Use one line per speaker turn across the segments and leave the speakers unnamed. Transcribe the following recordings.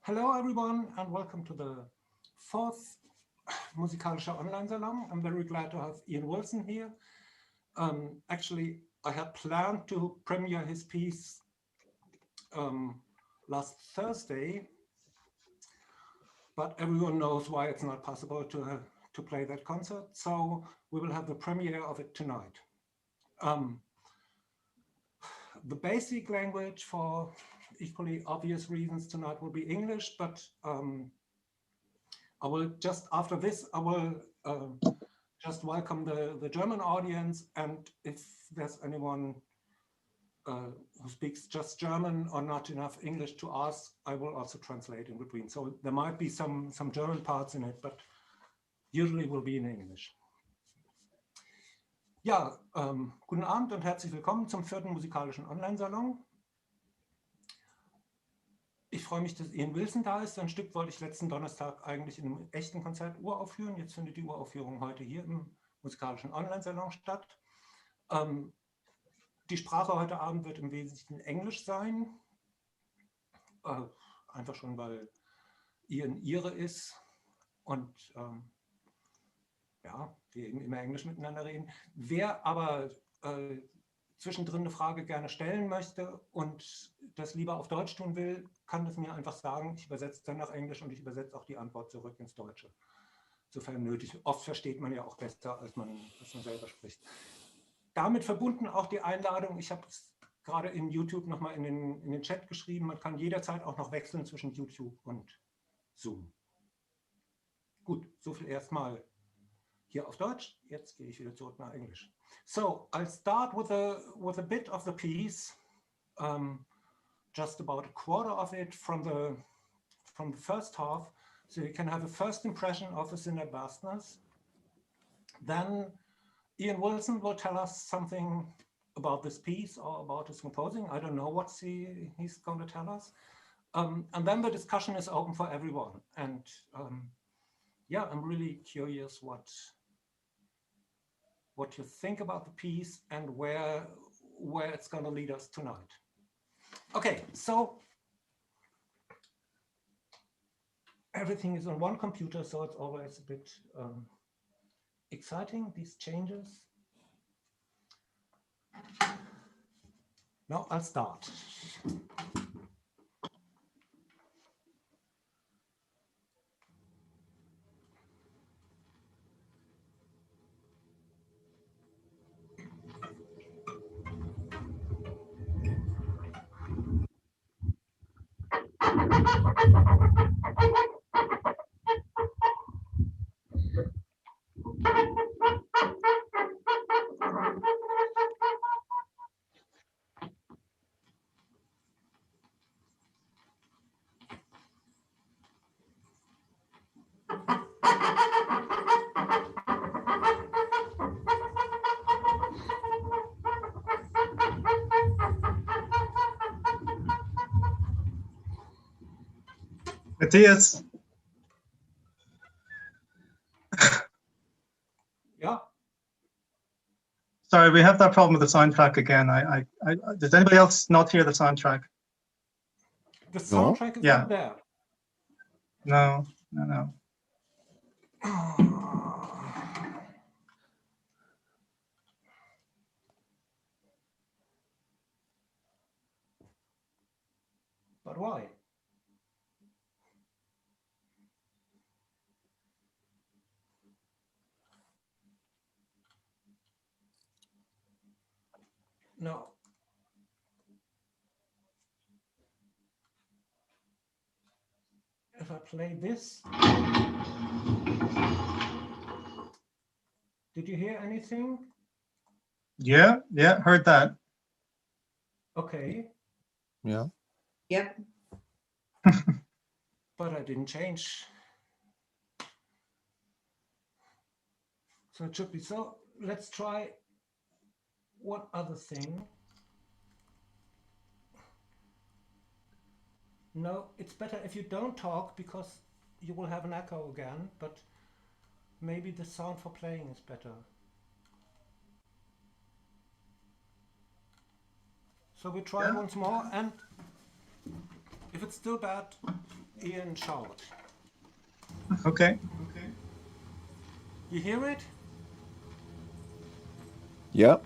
Hello everyone and welcome to the fourth Musikalischer Online Salon. I'm very glad to have Ian Wilson here. Actually, I had planned to premiere his piece last Thursday, but everyone knows why it's not possible to play that concert. So we will have the premiere of it tonight. The basic language for equally obvious reasons tonight will be English, but I will just after this, I will just welcome the German audience, and if there's anyone who speaks just German or not enough English to ask, I will also translate in between. So there might be some German parts in it, but usually will be in English. Ja, guten Abend und herzlich willkommen zum vierten Musikalischen Online Salon. Ich freue mich, dass Ian Wilson da ist. Ein Stück wollte ich letzten Donnerstag eigentlich in einem echten Konzert uraufführen. Jetzt findet die Uraufführung heute hier im Musikalischen Online Salon statt. Die Sprache heute Abend wird im Wesentlichen Englisch sein. Einfach schon, weil Ian Ire ist und ja, wir eben immer Englisch miteinander reden. Wer aber zwischendrin eine Frage gerne stellen möchte und das lieber auf Deutsch tun will, kann das mir einfach sagen. Ich übersetze dann nach Englisch und ich übersetze auch die Antwort zurück ins Deutsche, sofern nötig. Oft versteht man ja auch besser, als man selber spricht. Damit verbunden auch die Einladung, ich habe es gerade in YouTube nochmal in den Chat geschrieben, man kann jederzeit auch noch wechseln zwischen YouTube und Zoom. Gut, so viel erstmal hier auf Deutsch. Jetzt gehe ich wieder zurück nach Englisch. So I'll start with a bit of the piece, just about a quarter of it from the first half, so you can have a first impression of the synder'd vastness. Then Ian Wilson will tell us something about this piece or about his composing. I don't know what he's going to tell us. And then the discussion is open for everyone. And yeah, I'm really curious what you think about the piece and where it's going to lead us tonight. Okay, so everything is on one computer, so it's always a bit exciting, these changes. Now I'll start.
Matthias.
Yeah.
Sorry, we have that problem with the soundtrack again. Does anybody else not hear the soundtrack?
The soundtrack is not there.
No.
But why? No. If I play this, did you hear anything?
Yeah, heard that.
Okay.
Yeah.
Yep.
But I didn't change. So it should be so. Let's try one other thing. No, it's better if you don't talk because you will have an echo again, but maybe the sound for playing is better. So we try once more, and If it's still bad, Ian, shout.
Okay.
You hear it?
Yeah.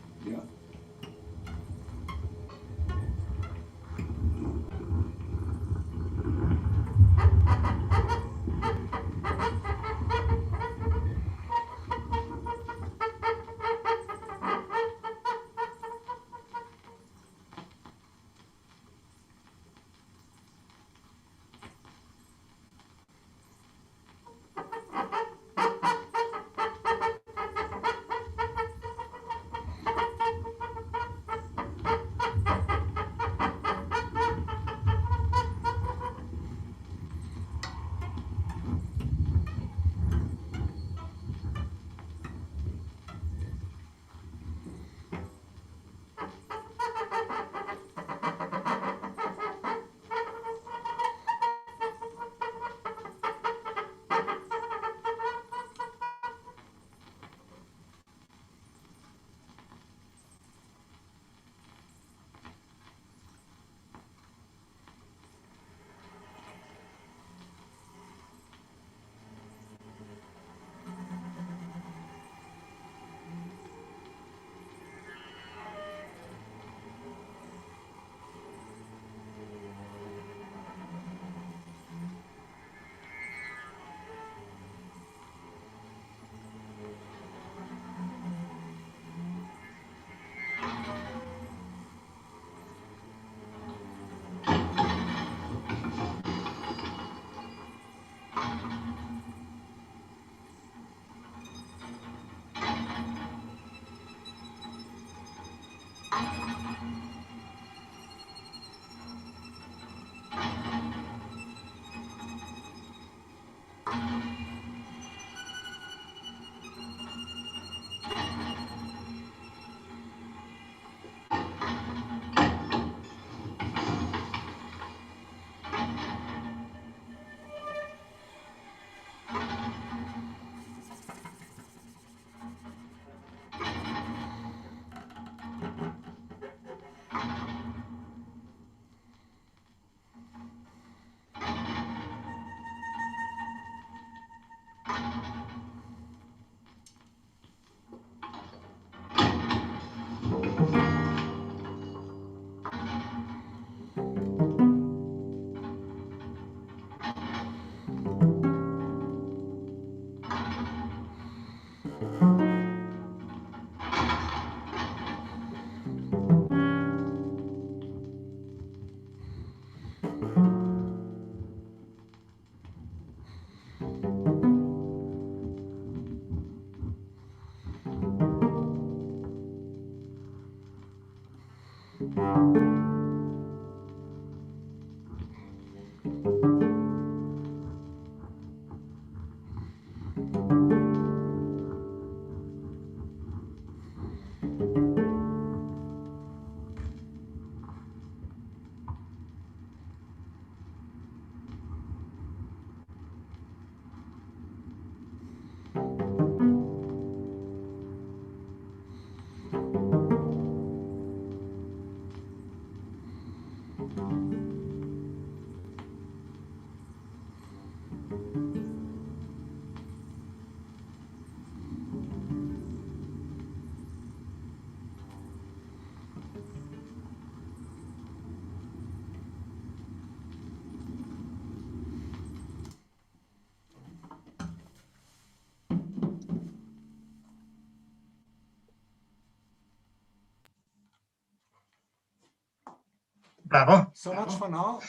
Bravo.
So much for now.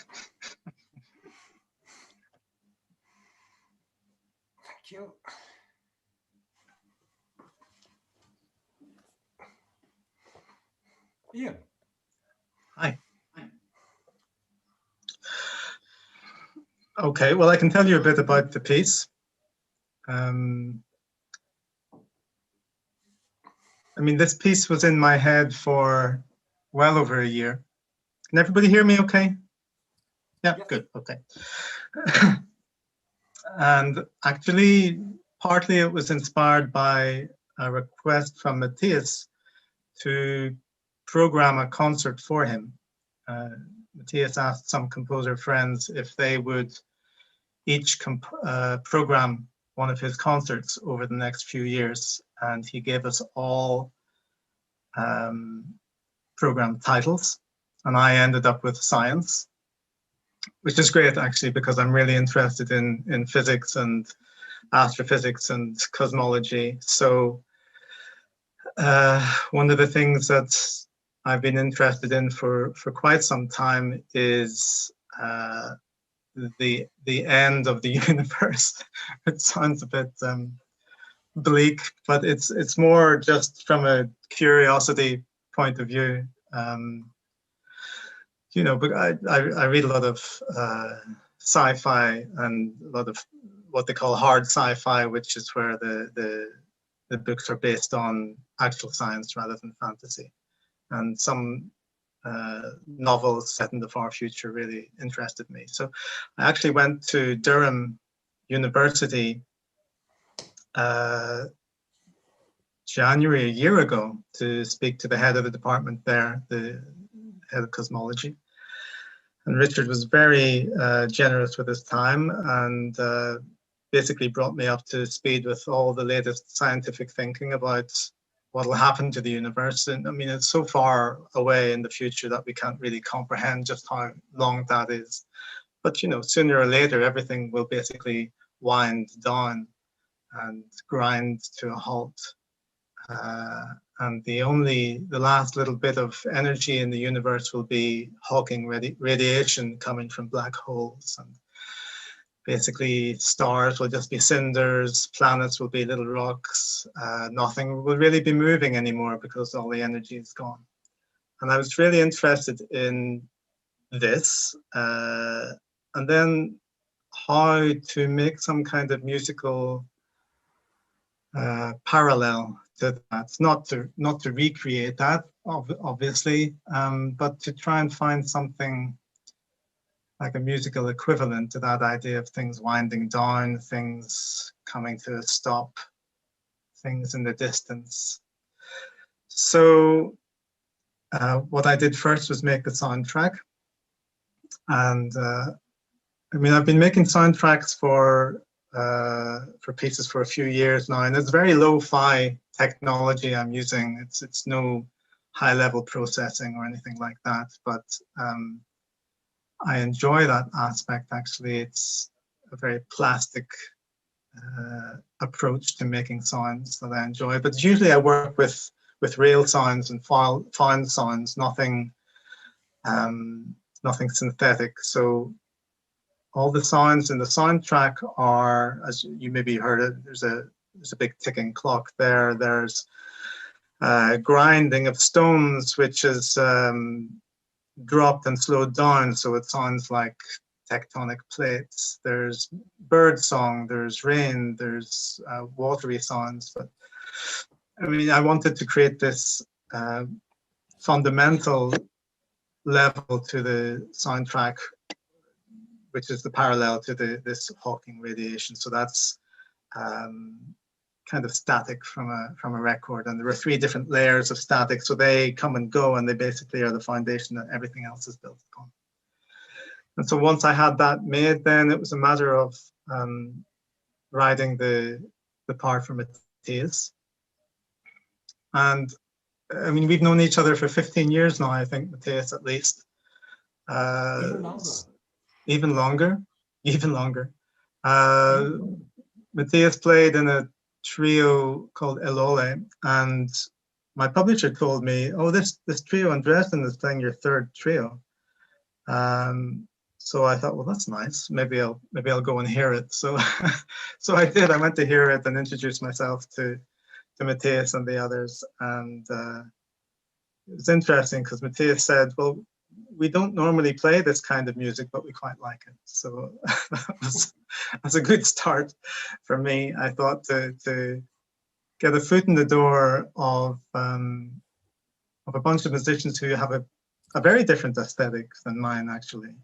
Thank you. Ian.
Hi. Okay, well, I can tell you a bit about the piece. I mean, this piece was in my head for well over a year. Can everybody hear me okay? Yeah,
Yes.
good, okay. And actually, partly it was inspired by a request from Matthias to program a concert for him. Matthias asked some composer friends if they would each program one of his concerts over the next few years, and he gave us all program titles, and I ended up with science, which is great actually, because I'm really interested in physics and astrophysics and cosmology. So one of the things that I've been interested in for quite some time is the end of the universe. It sounds a bit bleak, but it's more just from a curiosity point of view. You know, but I read a lot of sci-fi and a lot of what they call hard sci-fi, which is where the books are based on actual science rather than fantasy. And some novels set in the far future really interested me. So I actually went to Durham University January a year ago to speak to the head of the department there, the head of cosmology. And Richard was very generous with his time and basically brought me up to speed with all the latest scientific thinking about what will happen to the universe. And I mean, it's so far away in the future that we can't really comprehend just how long that is. But, you know, sooner or later, everything will basically wind down and grind to a halt. And the last little bit of energy in the universe will be Hawking radiation coming from black holes. And basically stars will just be cinders, planets will be little rocks, nothing will really be moving anymore because all the energy is gone. And I was really interested in this, and then how to make some kind of musical parallel to that. Not to recreate that, obviously, but to try and find something like a musical equivalent to that idea of things winding down, things coming to a stop, things in the distance. So what I did first was make a soundtrack. And I mean, I've been making soundtracks for pieces for a few years now, and it's very lo-fi technology I'm using. It's no high-level processing or anything like that, but I enjoy that aspect. Actually, it's a very plastic approach to making sounds that I enjoy. But usually, I work with real sounds and found sounds, nothing synthetic. So all the sounds in the soundtrack are, as you maybe heard it, there's a big ticking clock there. There's grinding of stones, which is dropped and slowed down, so it sounds like tectonic plates. There's bird song, there's rain, there's watery sounds. But I mean, I wanted to create this fundamental level to the soundtrack, which is the parallel to this Hawking radiation. So that's kind of static from a record, and there are 3 different layers of static, so they come and go, and they basically are the foundation that everything else is built upon. And so once I had that made, then it was a matter of writing the part for Matthias. And I mean, we've known each other for 15 years now, I think, Matthias, at least. Even longer. Matthias played in a trio called Elole, and my publisher told me, "Oh, this trio in Dresden is playing your 3rd trio." So I thought, well, that's nice. Maybe I'll go and hear it. So so I did. I went to hear it and introduced myself to Matthias and the others, and it was interesting because Matthias said, "Well, we don't normally play this kind of music, but we quite like it." So that's a good start for me. I thought to get a foot in the door of a bunch of musicians who have a very different aesthetic than mine, actually.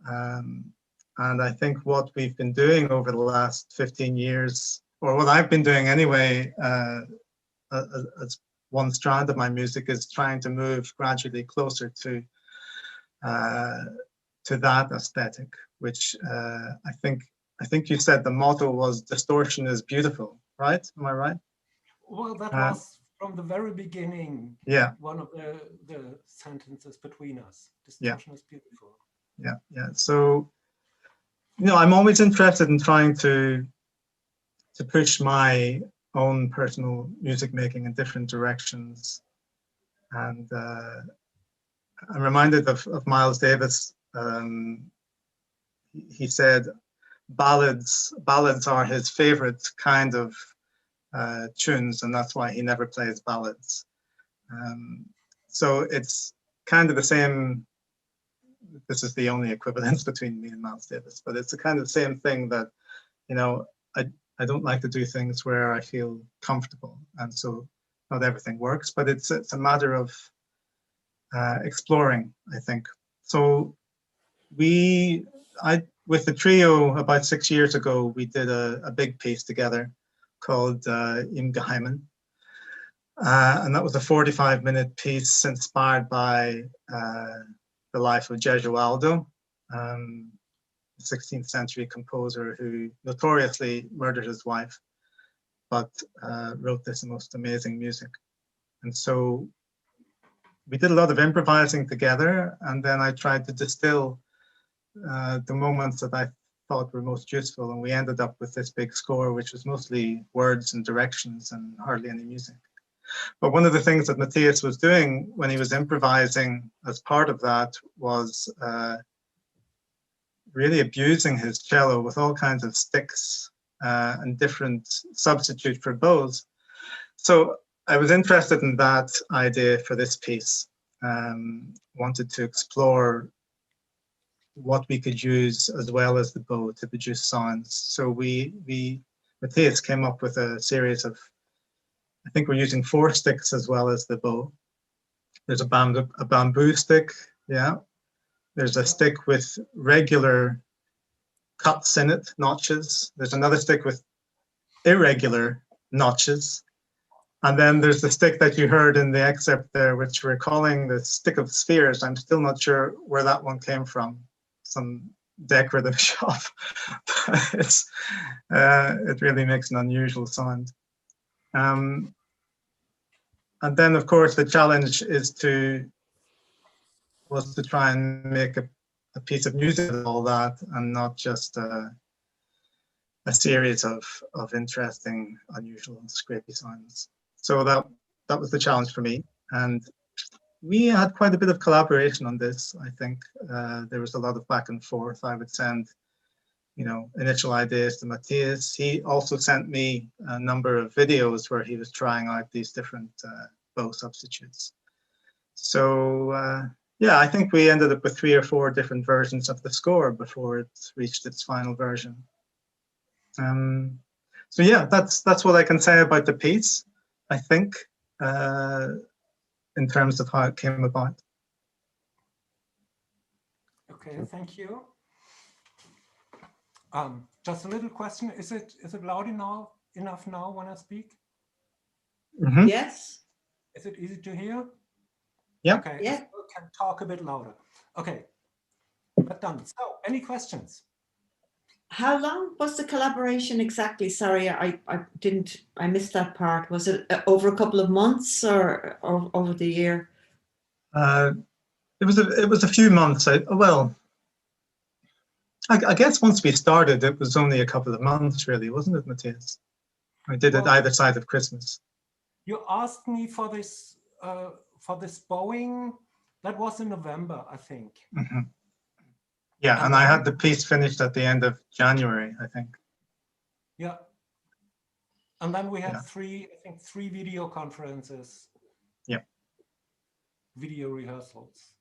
And I think what we've been doing over the last 15 years, or what I've been doing anyway, as one strand of my music, is trying to move gradually closer to to that aesthetic, which I think you said the motto was "Distortion is beautiful," right? Am I right?
Well, that was from the very beginning.
Yeah.
One of the sentences between us. Distortion is beautiful.
Yeah. So, I'm always interested in trying to push my own personal music making in different directions, and I'm reminded of Miles Davis. He said ballads are his favorite kind of tunes, and that's why he never plays ballads. So it's kind of the same. This is the only equivalence between me and Miles Davis, but it's the kind of same thing that, I don't like to do things where I feel comfortable, and so not everything works, but it's a matter of exploring, I think. So with the trio about 6 years ago, we did a big piece together called Im Geheimen. And that was a 45-minute piece inspired by the life of Gesualdo, the 16th century composer who notoriously murdered his wife, but wrote this most amazing music. And so we did a lot of improvising together, and then I tried to distill the moments that I thought were most useful, and we ended up with this big score, which was mostly words and directions and hardly any music. But one of the things that Matthias was doing when he was improvising as part of that was really abusing his cello with all kinds of sticks and different substitute for bows. So I was interested in that idea for this piece. Wanted to explore what we could use as well as the bow to produce sounds. So Matthias came up with a series of, I think we're using 4 sticks as well as the bow. There's a bamboo stick, yeah. There's a stick with regular cuts in it, notches. There's another stick with irregular notches. And then there's the stick that you heard in the excerpt there, which we're calling the stick of spheres. I'm still not sure where that one came from. Some decorative shop. It really makes an unusual sound. And then, of course, the challenge was to try and make a piece of music with all that, and not just a series of interesting, unusual, and scrapey sounds. So that was the challenge for me, and we had quite a bit of collaboration on this. I think there was a lot of back and forth. I would send, initial ideas to Matthias. He also sent me a number of videos where he was trying out these different bow substitutes. So yeah, I think we ended up with 3 or 4 different versions of the score before it reached its final version. So yeah, that's what I can say about the piece, I think, in terms of how it came about.
Okay, thank you. Just a little question: is it loud enough now when I speak?
Mm-hmm.
Yes.
Is it easy to hear?
Yeah.
Okay.
Yeah.
I can talk a bit louder. Okay. But done. So, any questions?
How long was the collaboration exactly? Sorry, I missed that part. Was it over a couple of months or over the year?
It was a few months. I guess once we started, it was only a couple of months, really, wasn't it, Matthias? I did it either side of Christmas.
You asked me for this bowing. That was in November, I think.
Mm-hmm. Yeah, and I had the piece finished at the end of January, I think.
Yeah. And then we had 3 video conferences.
Yeah.
Video rehearsals.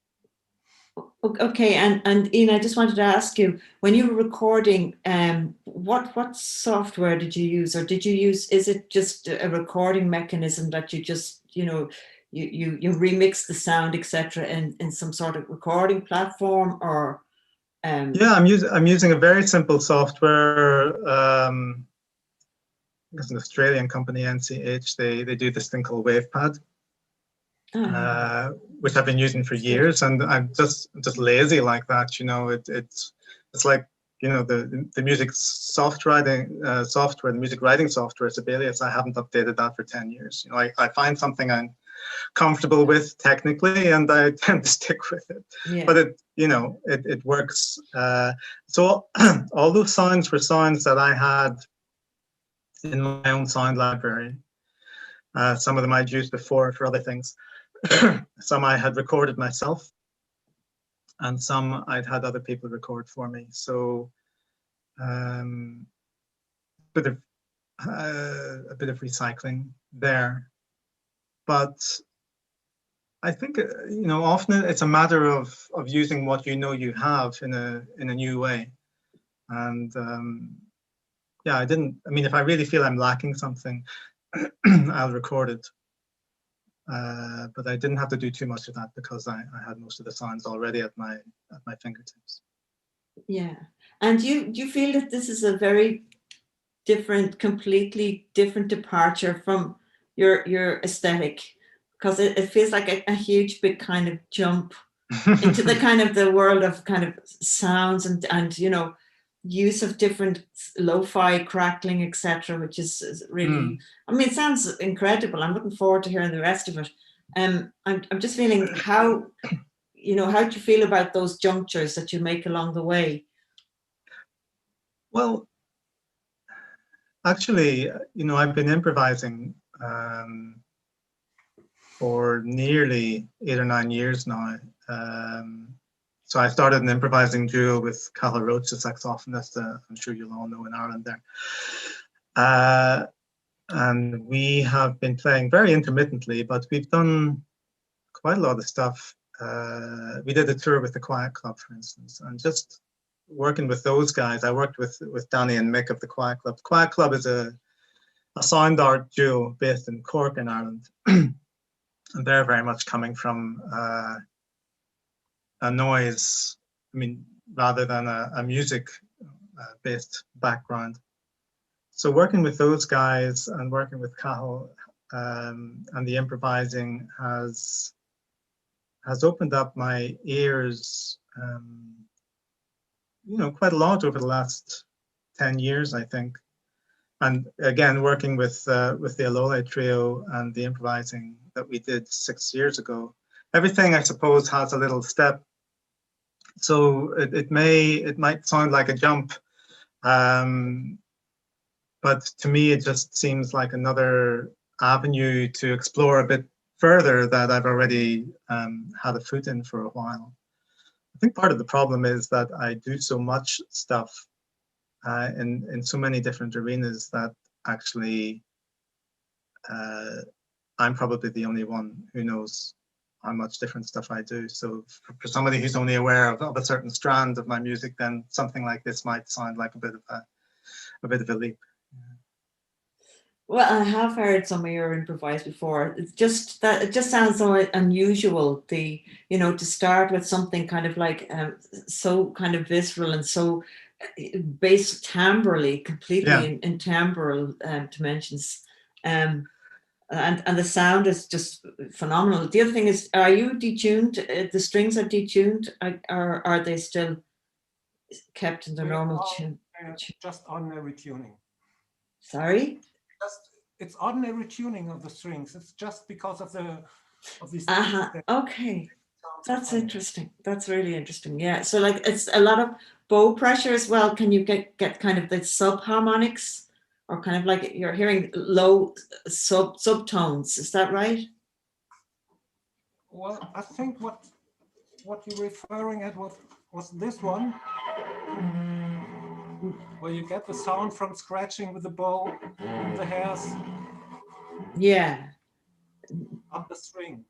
Okay, and Ian, I just wanted to ask you, when you were recording, what software did you use, or is it just a recording mechanism that you just, you remix the sound, etc., in some sort of recording platform, or?
Yeah, I'm using a very simple software. It's an Australian company, NCH. They do this thing called WavePad, which I've been using for years, and I'm just lazy like that. You know, it's like, you know, the music software, the music writing software, Sibelius. I haven't updated that for 10 years. You know, I find something I'm comfortable with technically, and I tend to stick with it.
Yeah.
But it works. So all those sounds were sounds that I had in my own sound library. Some of them I'd used before for other things. Some I had recorded myself, and some I'd had other people record for me. So a bit of recycling there. But I think, you know, often it's a matter of using what you know you have in a new way. And yeah, I mean, if I really feel I'm lacking something, I'll record it. But I didn't have to do too much of that because I had most of the sounds already at my fingertips.
Yeah. And do you feel that this is a very different, completely different departure from your aesthetic? Because it feels like a huge big kind of jump into the kind of the world of kind of sounds and you know, use of different lo-fi crackling, etc., which is really, I mean, it sounds incredible. I'm looking forward to hearing the rest of it. I'm just feeling how, you know, how do you feel about those junctures that you make along the way?
Well, actually, you know, I've been improvising for nearly 8 or 9 years now. So I started an improvising duo with Cathal Roach, the saxophonist, I'm sure you'll all know in Ireland there. And we have been playing very intermittently, but we've done quite a lot of stuff. We did a tour with the Quiet Club, for instance, and just working with those guys. I worked with Danny and Mick of the Quiet Club. The Quiet Club is a sound art duo based in Cork in Ireland. And they're very much coming from a noise, I mean, rather than a music based background. So working with those guys and working with Cathal and the improvising has opened up my ears, you know, quite a lot over the last 10 years, I think. And again, working with the Alole trio and the improvising that we did 6 years ago, everything, I suppose, has a little step. So it might sound like a jump, but to me, it just seems like another avenue to explore a bit further that I've already had a foot in for a while. I think part of the problem is that I do so much stuff in so many different arenas that actually I'm probably the only one who knows how much different stuff I do. So for somebody who's only aware of a certain strand of my music, then something like this might sound like a bit of a leap.
Well, I have heard some of your improvise before. It's just that it just sounds so unusual. You know, to start with something kind of like so kind of visceral and so based timbrally, completely in timbral dimensions, and the sound is just phenomenal. The other thing is, are you detuned? The strings are detuned, or are they still kept in the normal tune?
Just ordinary tuning.
Sorry.
It's ordinary tuning of the strings. It's just because of these.
Okay, that's interesting. That's really interesting. Yeah. So like it's a lot of bow pressure as well. Can you get kind of the subharmonics, or kind of like you're hearing low subtones? Is that right?
Well, I think what you're referring at was this one, where you get the sound from scratching with the bow and the hairs.
Yeah.
Up the string.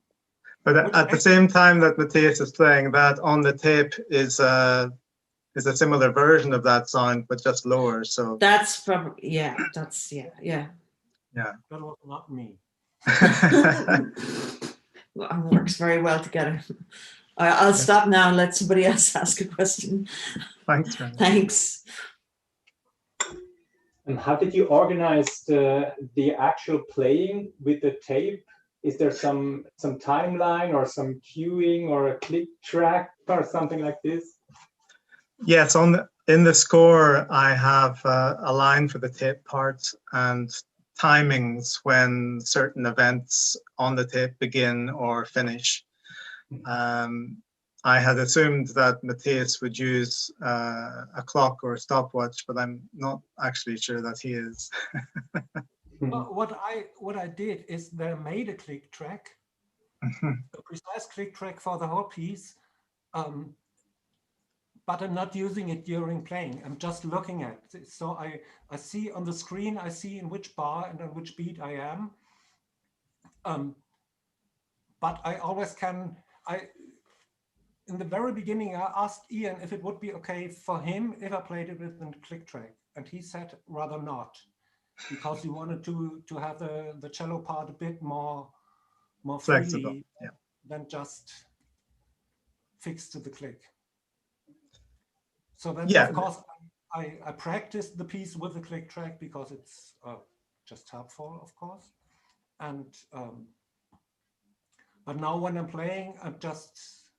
But at the same time that Matthias is playing that, on the tape is a similar version of that sound, but just lower. So
that's probably that's yeah.
That was not me.
Well, it works very well together. I'll stop now and let somebody else ask a question.
Thanks, Ryan.
Thanks.
And how did you organize the actual playing with the tape is there some timeline or some cueing or a click track or something like this?
Yes, in the score, I have a line for the tape part and timings when certain events on the tape begin or finish. I had assumed that Matthias would use a clock or a stopwatch, but I'm not actually sure that he is.
Well, what I did is they made a click track, a precise click track for the whole piece, but I'm not using it during playing. I'm just looking at it. So I see on the screen, I see in which bar and on which beat I am. But I always can, in the very beginning, I asked Ian if it would be okay for him if I played it with a click track. And he said rather not, because he wanted to have the cello part a bit more
Flexible,
freely
yeah,
than just fixed to the click. So then,
yeah.
Of course, I practiced the piece with the click track because it's just helpful, of course. And but now when I'm playing, I'm just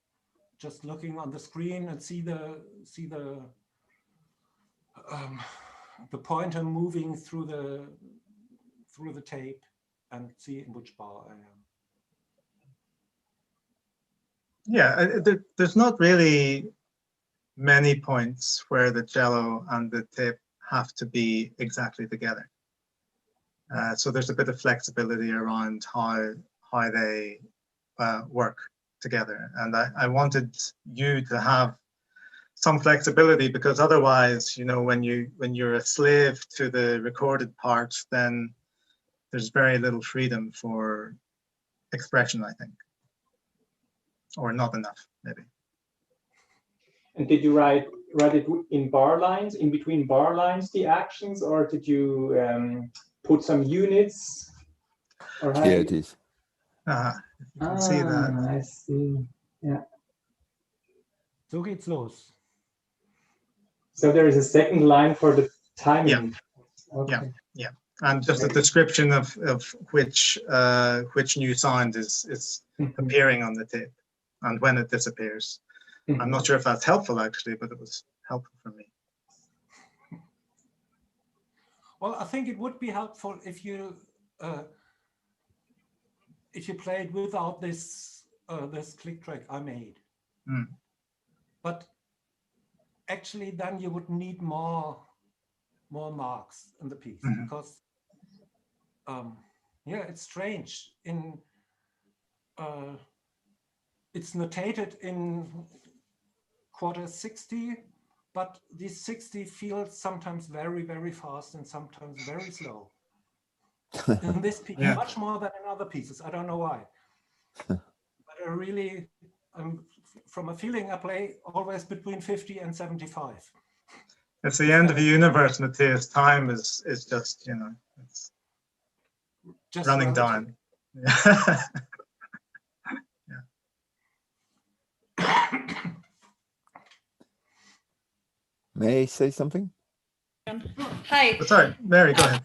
looking on the screen and see the pointer moving through the tape and see in which bar I am.
Yeah, there's not really many points where the cello and the tape have to be exactly together. So there's a bit of flexibility around how they work together. And I wanted you to have some flexibility, because otherwise, you know, when you're a slave to the recorded parts, then there's very little freedom for expression, I think, or not enough, maybe.
And did you write it in bar lines, in between bar lines, the actions, or did you put some units? Or
Yeah, it is.
If you can see that.
I see. Yeah.
So geht's los.
So there is a second line for the timing.
Yeah.
Okay.
Yeah. And just a description of which new sound is appearing on the tape and when it disappears. I'm not sure if that's helpful, actually, but it was helpful for me.
Well, I think it would be helpful if you played without this click track I made. But actually, then you would need more marks in the piece, because yeah, it's strange. It's notated in quarter 60, but these 60 feels sometimes very, very fast and sometimes very slow. In this piece, much more than in other pieces. I don't know why. But I really, from a feeling, I play always between 50 and 75.
It's the end of the universe, Matthias. Time is just, you know, it's just running down. Yeah.
May I say something?
Hi.
Sorry, Mary, go ahead.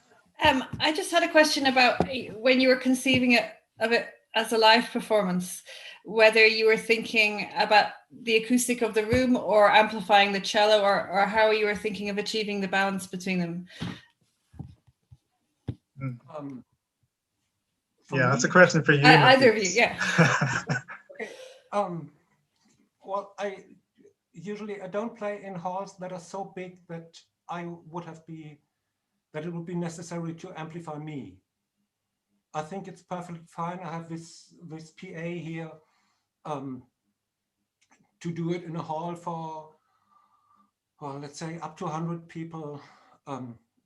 I just had a question about when you were conceiving of it as a live performance, whether you were thinking about the acoustic of the room or amplifying the cello, or how you were thinking of achieving the balance between them.
Yeah, that's a question for you.
Either of you, yeah.
Okay. Well, I don't play in halls that are so big that it would be necessary to amplify me. I think it's perfectly fine. I have this PA here to do it in a hall for, well, let's say up to 100 people,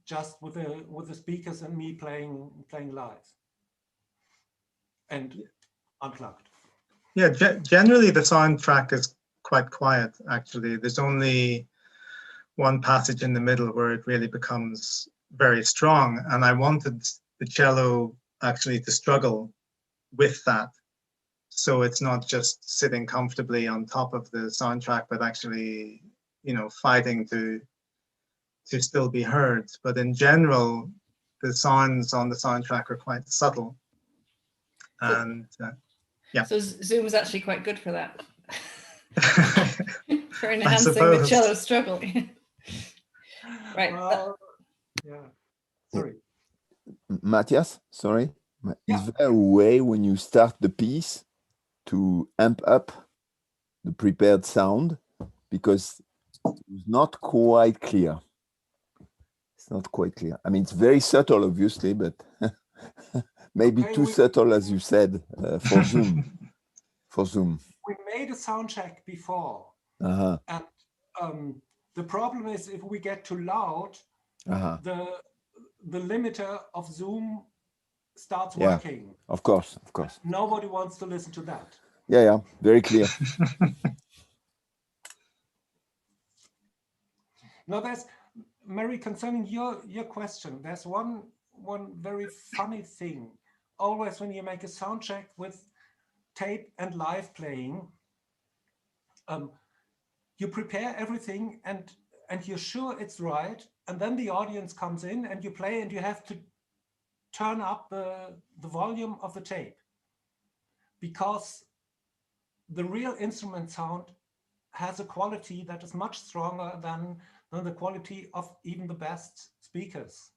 just with the speakers and me playing live and unplugged.
Yeah, generally the soundtrack is quite quiet, actually. There's only one passage in the middle where it really becomes very strong, and I wanted the cello actually to struggle with that, so it's not just sitting comfortably on top of the soundtrack, but actually, you know, fighting to still be heard. But in general, the sounds on the soundtrack are quite subtle, And yeah.
So Zoom is actually quite good for that. For
I
enhancing the
suppose.
cello struggle. Right.
Well, yeah. Sorry.
Matthias, sorry.
Yeah.
Is there a way when you start the piece to amp up the prepared sound? Because it's not quite clear. It's not quite clear. I mean, it's very subtle, obviously, but maybe
Okay,
too subtle, as you said, for Zoom. For Zoom.
We made a sound check before.
Uh-huh.
And the problem is if we get too loud,
Uh-huh.
the limiter of Zoom starts
Yeah.
working.
Of course, of course.
Nobody wants to listen to that.
Yeah, yeah, very clear.
Now there's, Mary, concerning your question, there's one very funny thing. Always when you make a sound check with tape and live playing, you prepare everything and you're sure it's right, and then the audience comes in and you play and you have to turn up the volume of the tape, because the real instrument sound has a quality that is much stronger than the quality of even the best speakers.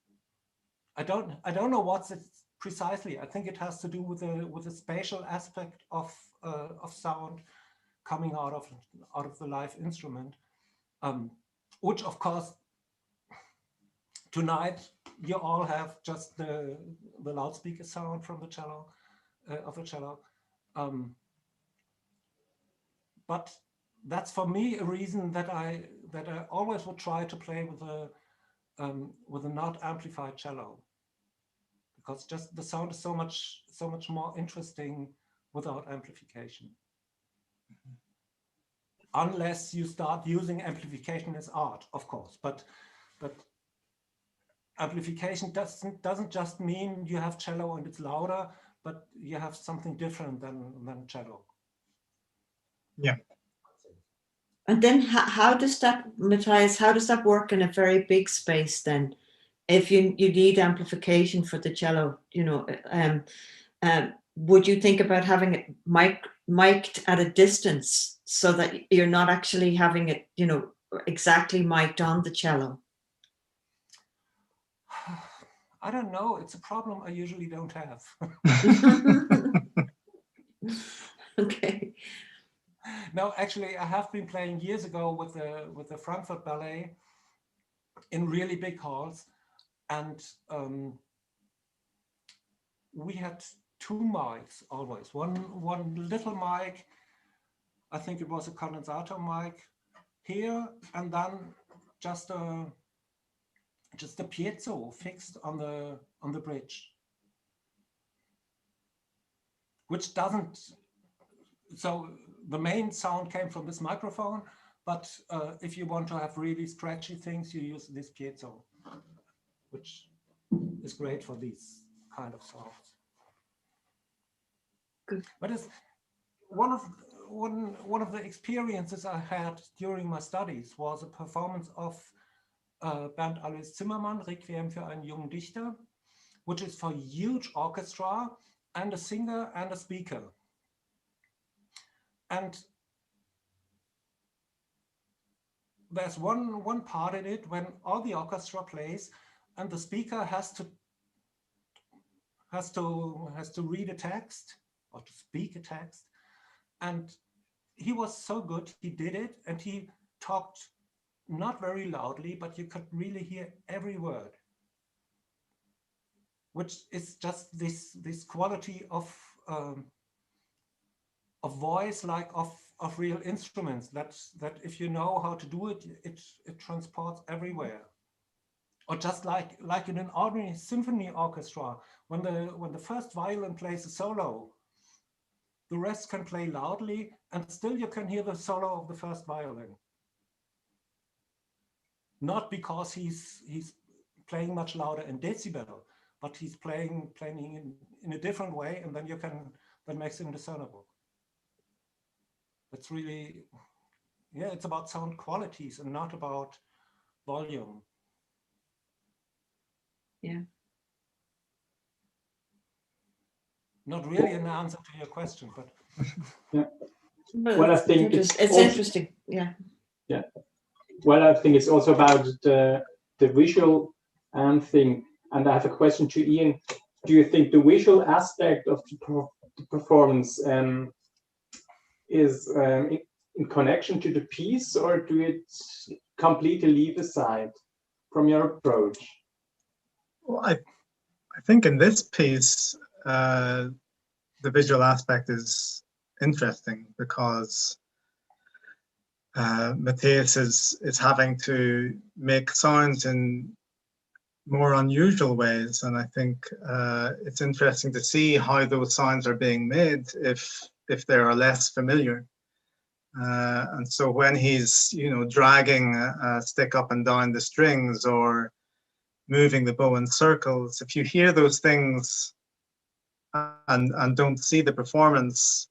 I don't know what's it precisely. I think it has to do with the spatial aspect of sound coming out of the live instrument, which of course tonight you all have just the loudspeaker sound from the cello, of the cello. But that's for me a reason that I always would try to play with a not amplified cello, because just the sound is so much more interesting without amplification. Unless you start using amplification as art, of course, but amplification doesn't just mean you have cello and it's louder, but you have something different than cello.
Yeah.
And then how does that, Matthias, how does that work in a very big space then? If you need amplification for the cello, you know, would you think about having it mic'd at a distance so that you're not actually having it, you know, exactly mic'd on the cello?
I don't know. It's a problem I usually don't have.
Okay.
No, actually, I have been playing years ago with the Frankfurt Ballet in really big halls, and we had two mics always. One little mic, I think it was a condensator mic here, and then just a piezo fixed on the bridge, which doesn't. So the main sound came from this microphone, but if you want to have really scratchy things, you use this piezo, which is great for these kind of sounds.
Good.
But it's one of the experiences I had during my studies was a performance of Bernd Alois Zimmermann, Requiem für einen jungen Dichter, which is for huge orchestra and a singer and a speaker. And there's one part in it when all the orchestra plays and the speaker has to read a text or to speak a text. And he was so good, he did it, and he talked not very loudly, but you could really hear every word, which is just this quality of voice, like of real instruments, that if you know how to do it, it transports everywhere. Or just like in an ordinary symphony orchestra, when the first violin plays a solo, the rest can play loudly and still you can hear the solo of the first violin. Not because he's playing much louder in decibel, but he's playing in a different way, and then that makes him discernible. It's really, yeah, it's about sound qualities and not about volume.
Yeah.
not really an answer to your question, but
Well, I think
it's
also,
interesting. Yeah.
well, I think it's also about the visual thing. And I have a question to Ian. Do you think the visual aspect of the performance is in connection to the piece, or do it completely leave aside from your approach?
Well, I think in this piece, the visual aspect is interesting because Matthias is having to make sounds in more unusual ways, and I think it's interesting to see how those sounds are being made if they are less familiar. And so when he's dragging a stick up and down the strings or moving the bow in circles, if you hear those things and don't see the performance,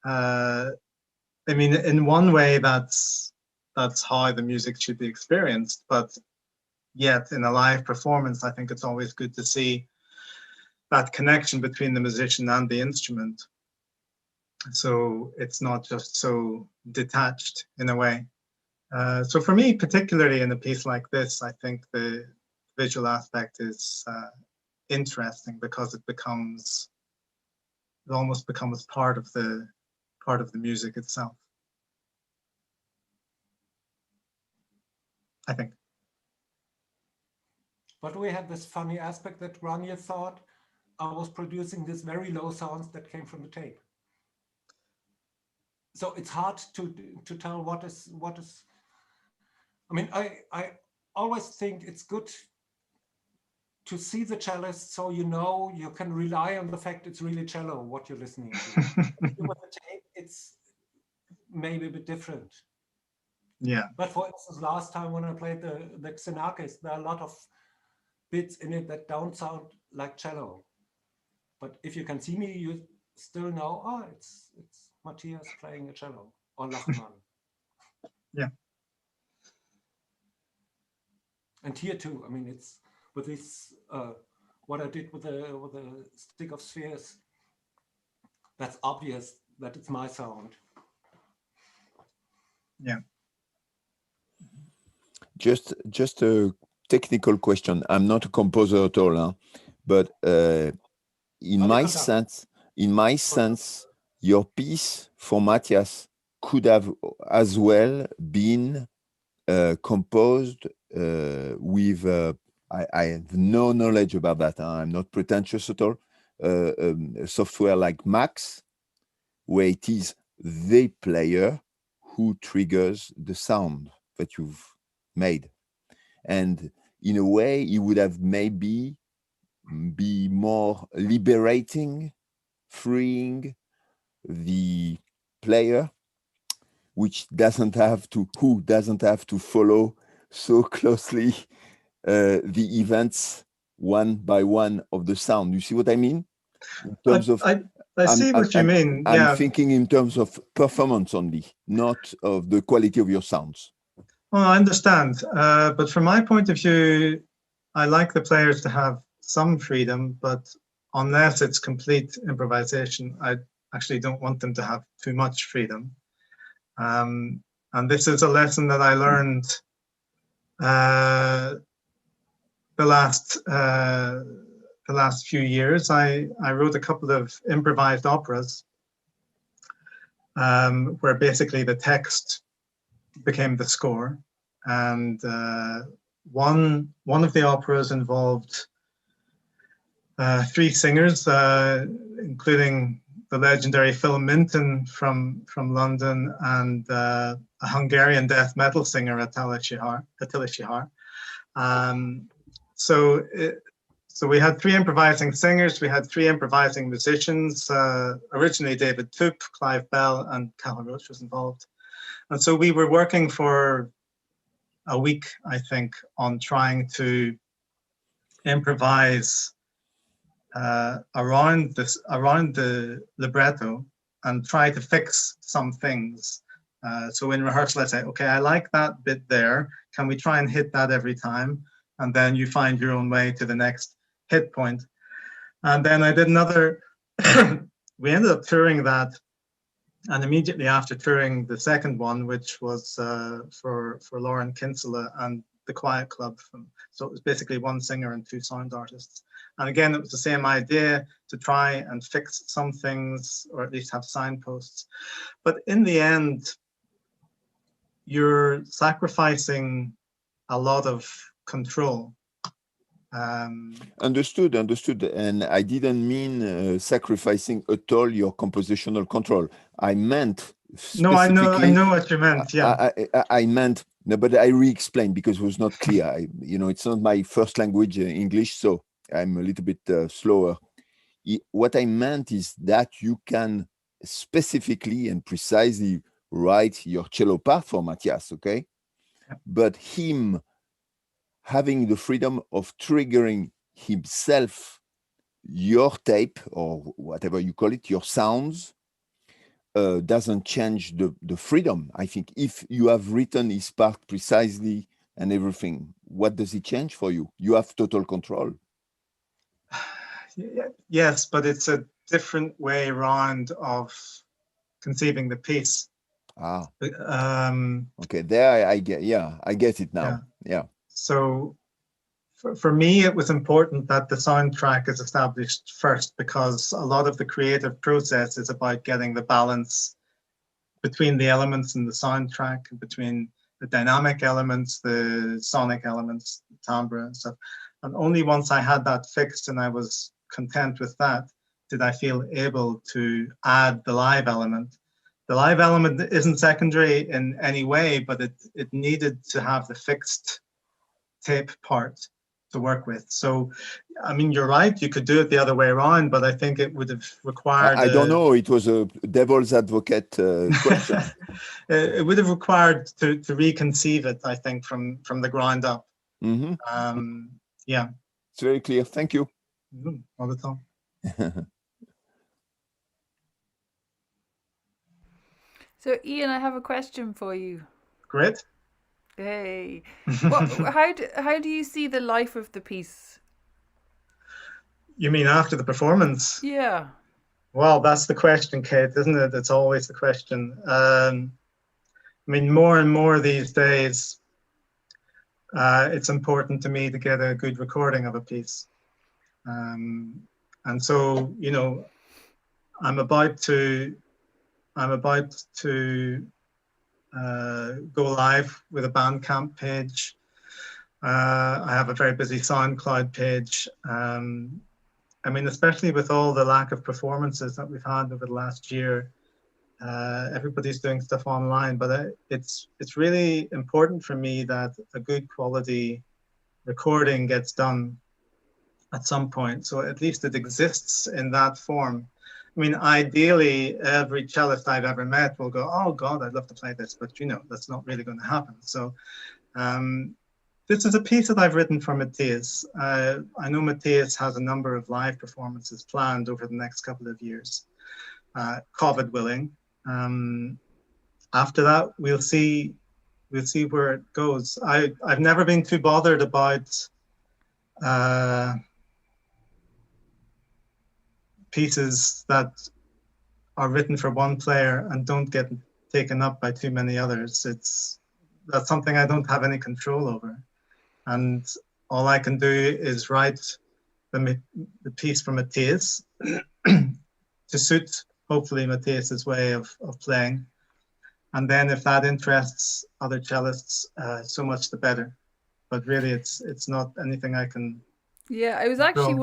I mean, in one way that's how the music should be experienced, but yet in a live performance, I think it's always good to see that connection between the musician and the instrument. So it's not just so detached in a way. So for me, particularly in a piece like this, I think the visual aspect is interesting because it almost becomes part of the music itself, I think.
But we had this funny aspect that Rania thought I was producing these very low sounds that came from the tape. So it's hard to tell what is. I mean, I always think it's good to see the cellist, so you can rely on the fact it's really cello what you're listening to. With the tape, it's maybe a bit different.
Yeah.
But for instance, last time when I played the Xenakis, there are a lot of bits in it that don't sound like cello. But if you can see me, you still know, oh, it's Matthias playing a cello, or Lachmann.
Yeah.
And here too, I mean, it's with this, what I did with the stick of spheres, that's obvious that it's my sound.
Yeah.
Just a technical question. I'm not a composer at all, huh? But in my sense, your piece for Matthias could have as well been composed with. I have no knowledge about that. Huh? I'm not pretentious at all. Software like Max, where it is the player who triggers the sound that you've made. And in a way, it would have maybe be more liberating, freeing the player, who doesn't have to follow so closely the events one by one of the sound. You see what I mean? In terms of,
I see what you mean.
I'm thinking in terms of performance only, not of the quality of your sounds.
Well, I understand, but from my point of view, I like the players to have some freedom, but unless it's complete improvisation, I actually don't want them to have too much freedom. And this is a lesson that I learned the last few years. I wrote a couple of improvised operas where basically the text became the score, and one of the operas involved 3 singers, including the legendary Phil Minton from London and a Hungarian death metal singer, Attila Shihar. So we had 3 improvising singers, we had 3 improvising musicians. Originally David Toop, Clive Bell, and Cathal Roach was involved. And so we were working for a week, I think, on trying to improvise around the libretto and try to fix some things. So in rehearsal, I say, okay, I like that bit there. Can we try and hit that every time? And then you find your own way to the next hit point. And then I did another we ended up touring that, and immediately after touring the second one, which was for Lauren Kinsella and the Quiet Club, so it was basically one singer and two sound artists. And again, it was the same idea, to try and fix some things, or at least have signposts. But in the end, you're sacrificing a lot of control.
Understood. And I didn't mean sacrificing at all your compositional control. I meant
no, I know what you meant. Yeah,
I meant no, but I re-explained because it was not clear. It's not my first language, English, so I'm a little bit slower. What I meant is that you can specifically and precisely write your cello part for Matthias, okay? But him having the freedom of triggering himself, your tape, or whatever you call it, your sounds, doesn't change the freedom. I think if you have written his part precisely and everything, what does it change for you? You have total control.
Yes, but it's a different way around of conceiving the piece.
Okay, there I get it now. Yeah.
So for me, it was important that the soundtrack is established first, because a lot of the creative process is about getting the balance between the elements in the soundtrack, between the dynamic elements, the sonic elements, the timbre and stuff. And only once I had that fixed and I was content with that, did I feel able to add the live element. The live element isn't secondary in any way, but it needed to have the fixed tape part to work with. So, I mean, you're right, you could do it the other way around, but I think it would have required...
I don't know, it was a devil's advocate question.
It would have required to reconceive it, I think, from the ground up.
Mm-hmm.
Yeah.
It's very clear, thank you.
All the time.
So, Ian, I have a question for you.
Great.
Hey, how do you see the life of the piece?
You mean after the performance?
Yeah.
Well, that's the question, Kate, isn't it? It's always the question. I mean, more and more these days, it's important to me to get a good recording of a piece. And so, I'm about to go live with a Bandcamp page. I have a very busy SoundCloud page. I mean, especially with all the lack of performances that we've had over the last year, everybody's doing stuff online, but it's really important for me that a good quality recording gets done at some point. So at least it exists in that form. I mean, ideally, every cellist I've ever met will go, oh God, I'd love to play this, but that's not really going to happen. So this is a piece that I've written for Matthias. I know Matthias has a number of live performances planned over the next couple of years, COVID willing. After that, we'll see where it goes. I've never been too bothered about pieces that are written for one player and don't get taken up by too many others. That's something I don't have any control over. And all I can do is write the piece for Matthias to suit, hopefully, Matthias's way of playing. And then if that interests other cellists, so much the better. But really, it's not anything I can...
Yeah, I was actually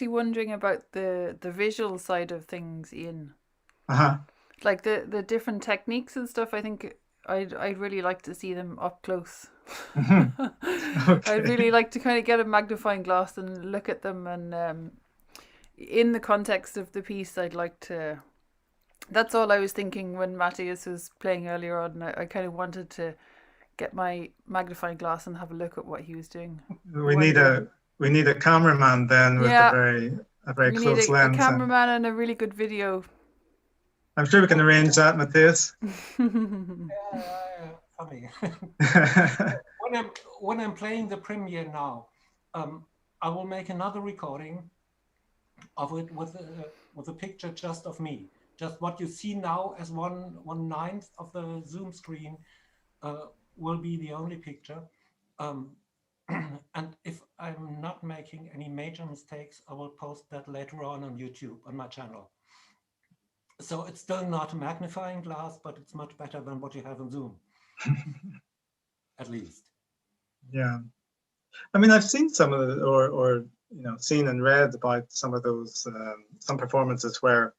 wondering about the visual side of things, Ian. Like the different techniques and stuff. I think I'd really like to see them up close.
Okay.
I'd really like to kind of get a magnifying glass and look at them, and in the context of the piece, I'd like to... That's all I was thinking when Matthias was playing earlier on. I kind of wanted to get my magnifying glass and have a look at what he was doing.
We need a cameraman then with a very close lens.
A cameraman and a really good video.
I'm sure we can arrange that, Matthias.
Funny. When I'm playing the premiere now, I will make another recording of it with with a picture just of me. Just what you see now as 1/9 of the Zoom screen will be the only picture. And if I'm not making any major mistakes, I will post that later on YouTube on my channel. So it's still not a magnifying glass, but it's much better than what you have in Zoom, at least.
Yeah, I mean, I've seen some of the, or you know, seen and read about some of those, some performances where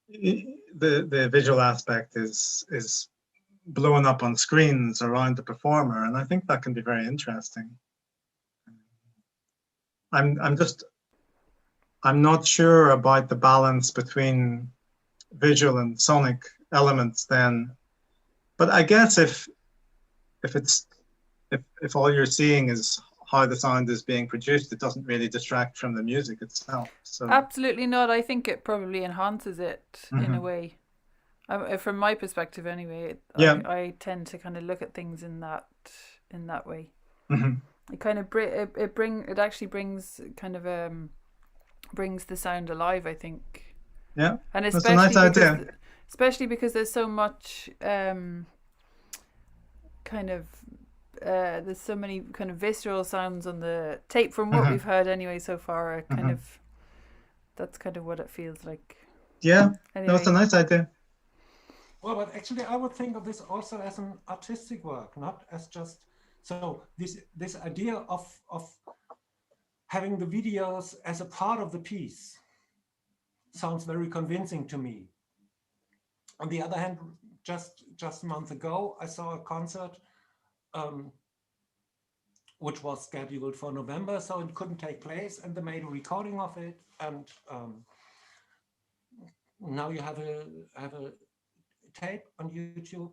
the visual aspect is blown up on screens around the performer, and I think that can be very interesting. I'm not sure about the balance between visual and sonic elements then, but I guess if all you're seeing is how the sound is being produced, it doesn't really distract from the music itself. So
Absolutely not. I think it probably enhances it in a way. From my perspective, anyway, I tend to kind of look at things in that way. It kind of it actually brings kind of brings the sound alive, I think.
Yeah,
and
that's a nice idea.
Especially because there's so much there's so many kind of visceral sounds on the tape from what we've heard anyway so far. That's kind of what it feels like.
Yeah,
anyway.
That's a nice idea.
Well, but actually I would think of this also as an artistic work, not as just, so this idea of having the videos as a part of the piece sounds very convincing to me. On the other hand, just a month ago, I saw a concert which was scheduled for November, so it couldn't take place, and they made a recording of it, and now you have a tape on YouTube.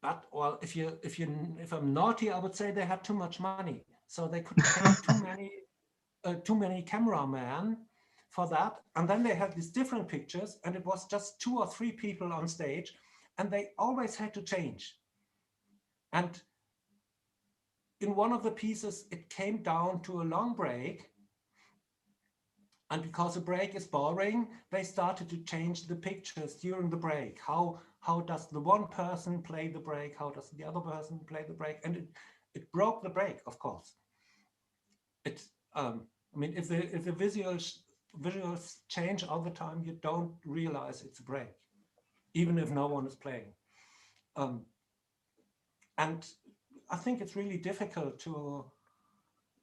But well, if I'm naughty, I would say they had too much money, so they could pay too many cameramen for that, and then they had these different pictures, and it was just 2 or 3 people on stage, and they always had to change. And in one of the pieces, it came down to a long break. And because the break is boring, they started to change the pictures during the break. How does the one person play the break? How does the other person play the break? And it broke the break, of course. I mean, if the visuals change all the time, you don't realize it's a break, even if no one is playing. And I think it's really difficult to.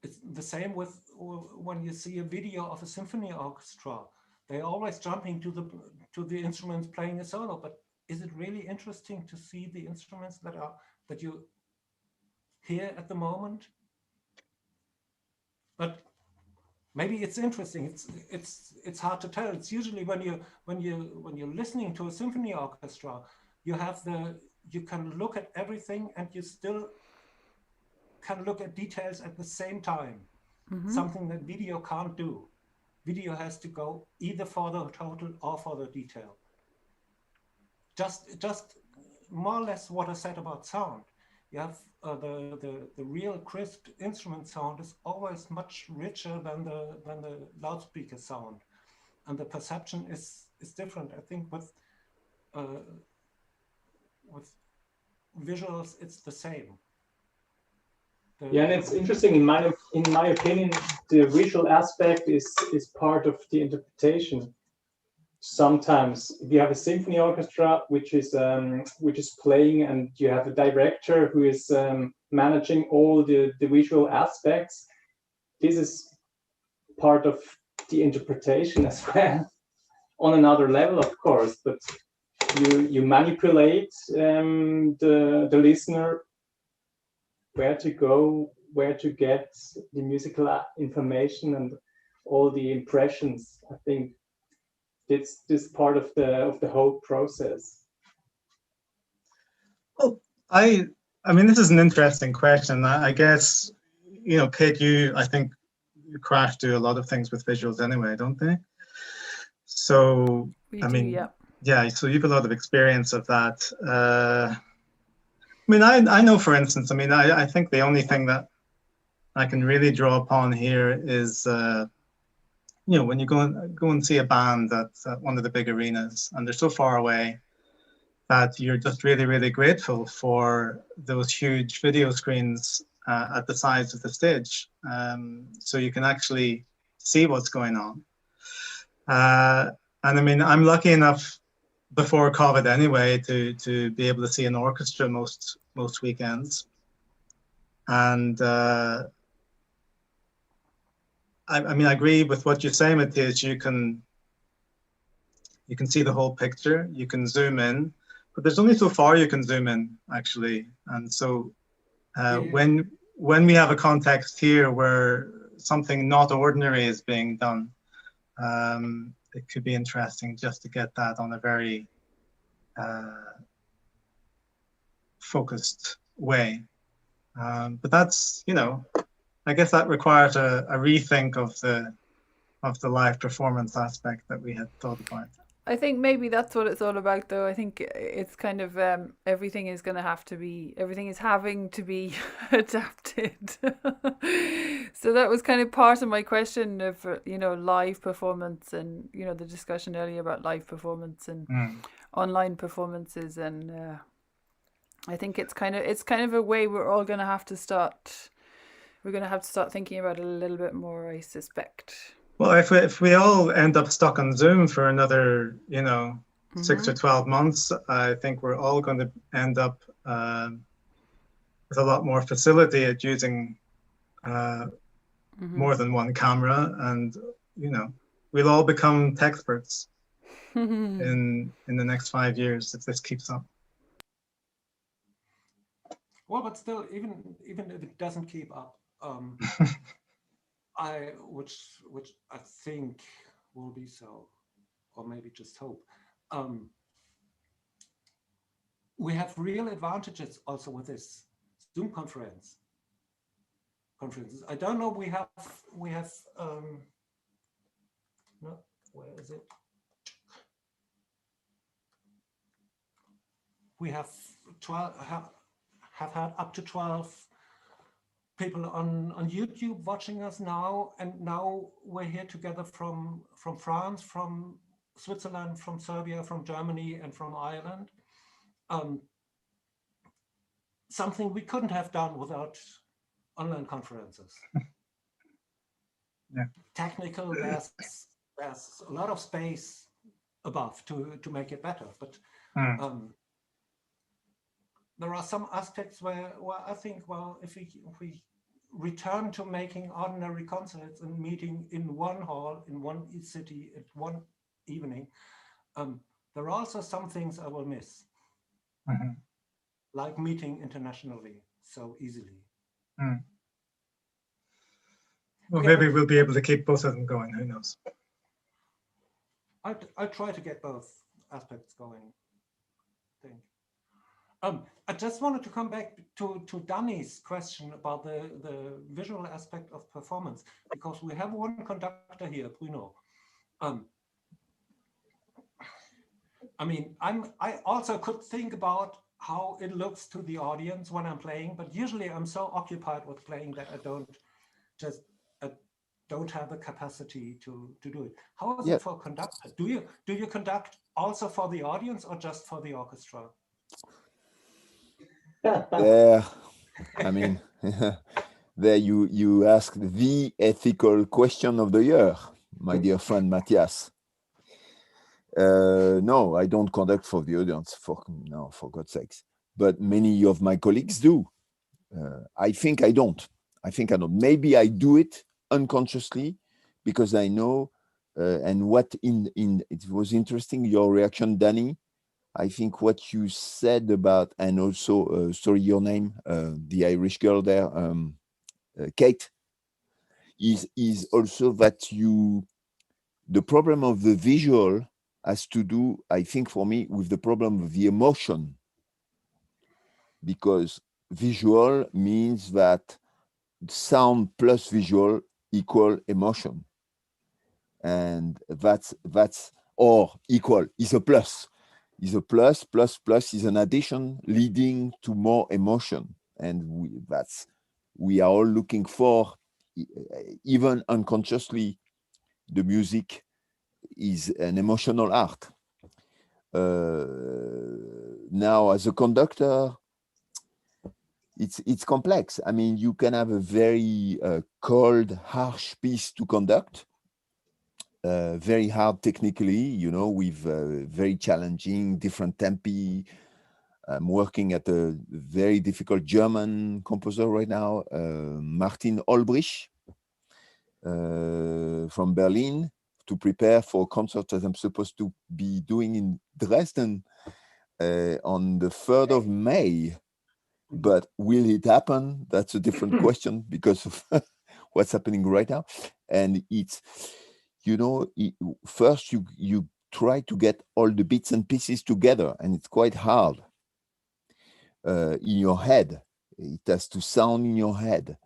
It's the same with when you see a video of a symphony orchestra. They're always jumping to the instruments playing a solo, but is it really interesting to see the instruments that you hear at the moment? But maybe it's interesting. It's hard to tell. It's usually when you're listening to a symphony orchestra, you can look at everything and you still can look at details at the same time. Something that video can't do. Video has to go either for the total or for the detail. Just more or less what I said about sound. You have the real crisp instrument sound is always much richer than the loudspeaker sound, and the perception is different. I think with visuals, it's the same.
Yeah, and it's interesting. In my opinion, the visual aspect is part of the interpretation. Sometimes, if you have a symphony orchestra which is playing, and you have a director who is managing all the visual aspects, this is part of the interpretation as well, on another level, of course. But you manipulate the listener, where to go, where to get the musical information and all the impressions. I think this part of the whole process.
Well, I mean, this is an interesting question. I guess, you know, Kate, I think Crash do a lot of things with visuals anyway, don't they? So yeah. So you have a lot of experience of that. I mean, I know, for instance, I mean, I think the only thing that I can really draw upon here is, you know, when you go and see a band at one of the big arenas and they're so far away that you're just really, really grateful for those huge video screens at the sides of the stage. So you can actually see what's going on. And I mean, I'm lucky enough before COVID anyway to be able to see an orchestra most weekends. And I mean, I agree with what you're saying, Matthias. You can see the whole picture. You can zoom in, but there's only so far you can zoom in, actually. And so when we have a context here where something not ordinary is being done, it could be interesting just to get that on a very focused way. But that's, you know, I guess that requires a rethink of the live performance aspect that we had thought about.
I think maybe that's what it's all about, though. I think it's kind of everything is having to be adapted. So that was kind of part of my question of, you know, live performance and, you know, the discussion earlier about live performance and online performances. And I think it's kind of a way we're all going to have to start. We're going to have to start thinking about it a little bit more, I suspect.
Well, if we all end up stuck on Zoom for another, you know, 6 or 12 months, I think we're all going to end up with a lot more facility at using more than one camera, and, you know, we'll all become textperts in the next 5 years if this keeps up.
Well, but still, even if it doesn't keep up, which I think will be so, or maybe just hope. We have real advantages also with this Zoom conferences. I don't know. We have. No, where is it? We have had up to 12 people on YouTube watching us now, and now we're here together from France, from Switzerland, from Serbia, from Germany, and from Ireland. Something we couldn't have done without online conferences.
Yeah.
Technical, there's a lot of space above to make it better, but there are some aspects where I think, well, if we return to making ordinary concerts and meeting in one hall, in one city, at one evening, there are also some things I will miss, like meeting internationally so easily.
Well, maybe we'll be able to keep both of them going, who knows?
I'll try to get both aspects going, I think. I just wanted to come back to Danny's question about the visual aspect of performance, because we have one conductor here, Bruno. I mean, I also could think about how it looks to the audience when I'm playing, but usually I'm so occupied with playing that I don't have the capacity to do it. How is it for conductor? Do you conduct also for the audience or just for the orchestra?
There, I mean, there you ask the ethical question of the year, my dear friend Matthias. No, I don't conduct for the audience, for God's sakes. But many of my colleagues do. I think I don't. Maybe I do it unconsciously because I know. And what it was interesting, your reaction, Danny. I think what you said about, and also, sorry, your name, the Irish girl there, Kate, is also that the problem of the visual has to do, I think for me, with the problem of the emotion. Because visual means that sound plus visual equal emotion. And that's or equal is a plus. Is a plus is an addition leading to more emotion, and that's we are all looking for, even unconsciously, the music is an emotional art. Now, as a conductor, it's complex. I mean, you can have a very cold, harsh piece to conduct, very hard technically, you know, with very challenging, different tempi. I'm working at a very difficult German composer right now, Martin Olbrich, from Berlin, to prepare for a concert that I'm supposed to be doing in Dresden on the 3rd of May. But will it happen? That's a different question because of what's happening right now. And it's, you know, first you try to get all the bits and pieces together, and it's quite hard in your head. It has to sound in your head.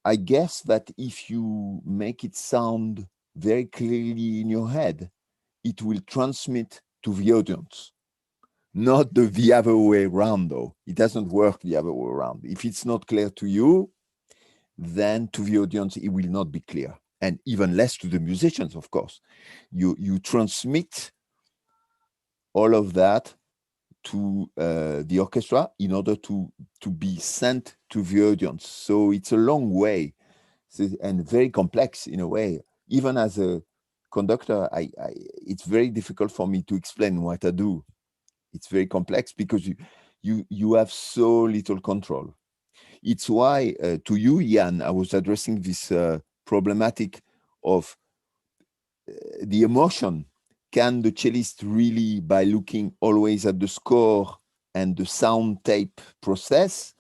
I guess that if you make it sound very clearly in your head, it will transmit to the audience. Not the other way around, though. It doesn't work the other way around. If it's not clear to you, then to the audience, it will not be clear. And even less to the musicians, of course. You transmit all of that to the orchestra in order to be sent to the audience. So it's a long way and very complex in a way. Even as a conductor, it's very difficult for me to explain what I do. It's very complex because you have so little control. It's why to you, Jan, I was addressing this problematic of the emotion. Can the cellist really, by looking always at the score and the sound tape process,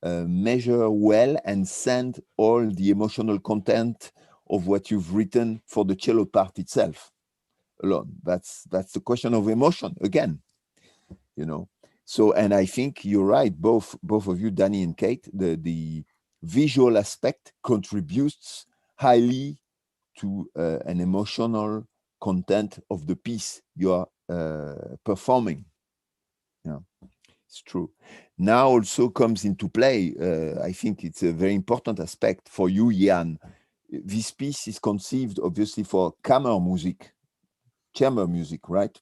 measure well and send all the emotional content of what you've written for the cello part itself alone? That's the question of emotion again. You know, so, and I think you're right, both of you, Danny and Kate, the visual aspect contributes highly to an emotional content of the piece you are performing. Yeah, it's true. Now also comes into play, I think it's a very important aspect for you, Jan. This piece is conceived obviously for chamber music, right?